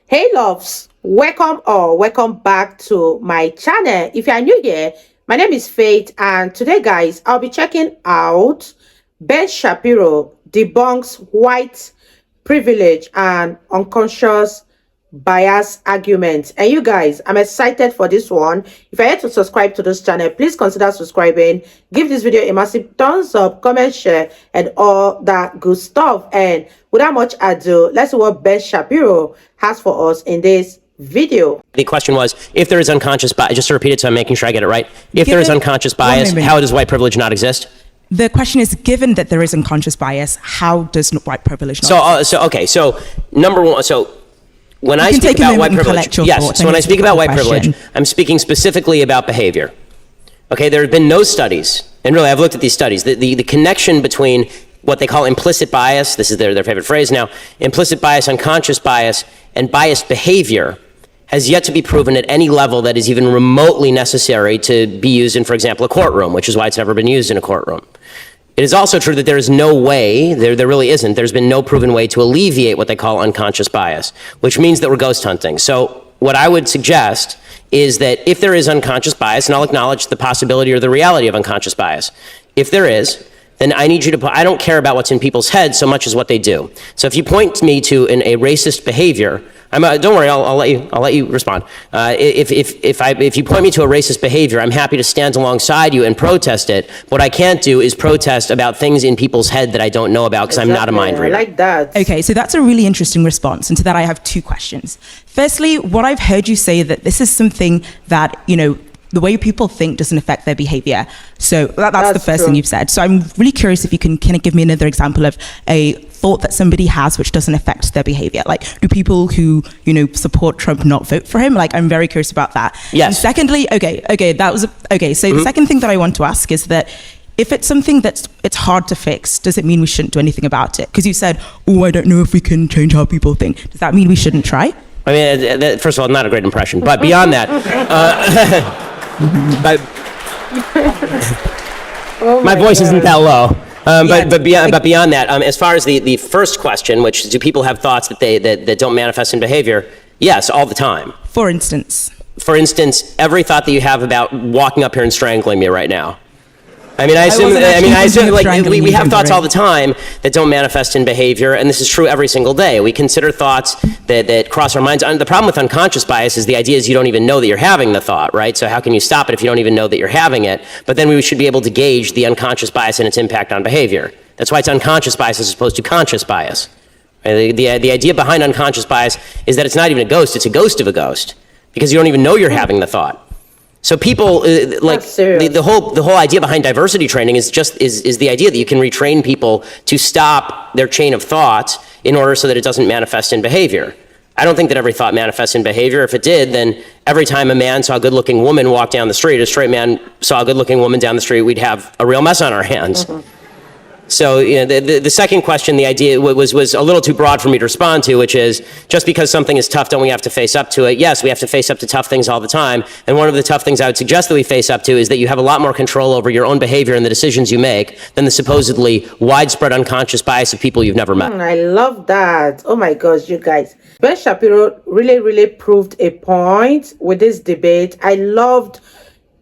Hey loves, welcome or welcome back to my channel. If you are new here, my name is Faith, and today guys I'll be checking out Ben Shapiro debunks white privilege and unconscious bias arguments. And you guys, I'm excited for this one. If you're yet to subscribe to this channel, please consider subscribing, give this video a massive thumbs up, comment, share, and all that good stuff. And without much ado, let's see what Ben Shapiro has for us in this video. The question was, if there is unconscious bias, just to repeat it so I'm making sure I get it right. If there is unconscious bias, how does white privilege not exist? The question is, given that there is unconscious bias, how does white privilege not exist? So number one, when I speak about white privilege, so when I speak about white privilege, I'm speaking specifically about behavior. Okay, there have been no studies, and really I've looked at these studies, the connection between what they call implicit bias, this is their favorite phrase now, implicit bias, unconscious bias, and biased behavior has yet to be proven at any level that is even remotely necessary to be used in, for example, a courtroom, which is why it's never been used in a courtroom. It is also true that there is no way, there really isn't, there's been no proven way to alleviate what they call unconscious bias, which means that we're ghost hunting. So what I would suggest is that if there is unconscious bias, and I'll acknowledge the possibility or the reality of unconscious bias, if there is, then I need you to I don't care about what's in people's heads so much as what they do. So if you point me to a racist behavior, don't worry, I'll let you respond. If you point me to a racist behavior, I'm happy to stand alongside you and protest it. What I can't do is protest about things in people's head that I don't know about because I'm not a mind reader. I like that. Okay, so that's a really interesting response. And to that, I have two questions. Firstly, what I've heard you say that this is something that, the way people think doesn't affect their behavior. So that's the first thing you've said. So I'm really curious if you can kind of give me another example of a thought that somebody has which doesn't affect their behavior. Like, do people who, support Trump not vote for him? Like, I'm very curious about that. Yes. And secondly, So the second thing that I want to ask is that if it's something it's hard to fix, does it mean we shouldn't do anything about it? Because you said, I don't know if we can change how people think. Does that mean we shouldn't try? I mean, first of all, not a great impression. But beyond that, my voice isn't that low. But beyond that, as far as the first question, which is, do people have thoughts that don't manifest in behavior? Yes, all the time. For instance, every thought that you have about walking up here and strangling me right now. I assume like we have thoughts all the time that don't manifest in behavior, and this is true every single day. We consider thoughts that cross our minds. The problem with unconscious bias is the idea is you don't even know that you're having the thought, right? So how can you stop it if you don't even know that you're having it? But then we should be able to gauge the unconscious bias and its impact on behavior. That's why it's unconscious bias as opposed to conscious bias. The idea behind unconscious bias is that it's not even a ghost, it's a ghost of a ghost, because you don't even know you're having the thought. So people the whole idea behind diversity training is the idea that you can retrain people to stop their chain of thoughts in order so that it doesn't manifest in behavior. I don't think that every thought manifests in behavior. If it did, then every time a man saw a good-looking woman walk down the street, a straight man saw a good-looking woman down the street, we'd have a real mess on our hands. Mm-hmm. So the second question, the idea was a little too broad for me to respond to, which is, just because something is tough, don't we have to face up to it? Yes, we have to face up to tough things all the time. And one of the tough things I would suggest that we face up to is that you have a lot more control over your own behavior and the decisions you make than the supposedly widespread unconscious bias of people you've never met. I love that. Oh my gosh, you guys. Ben Shapiro really proved a point with this debate. I loved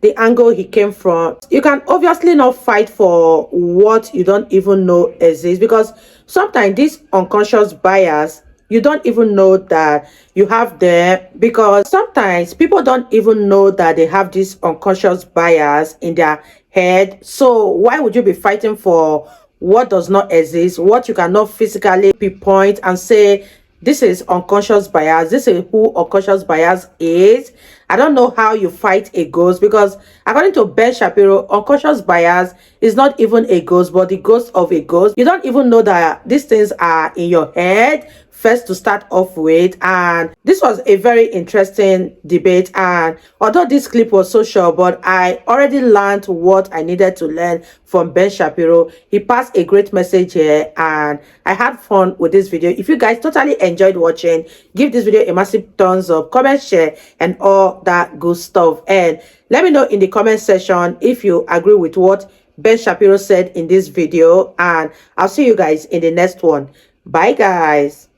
the angle he came from. You can obviously not fight for what you don't even know exists, because sometimes this unconscious bias, you don't even know that you have there, because sometimes people don't even know that they have this unconscious bias in their head. So why would you be fighting for what does not exist, what you cannot physically pinpoint and say, this is unconscious bias, this is who unconscious bias is? I don't know how you fight a ghost, because according to Ben Shapiro, unconscious bias is not even a ghost, but the ghost of a ghost. You don't even know that these things are in your head first to start off with. And this was a very interesting debate, and although this clip was so short, but I already learned what I needed to learn from Ben Shapiro. He passed a great message here, and I had fun with this video. If you guys totally enjoyed watching, give this video a massive thumbs up, comment, share, and all that good stuff. And let me know in the comment section if you agree with what Ben Shapiro said in this video, and I'll see you guys in the next one. Bye guys.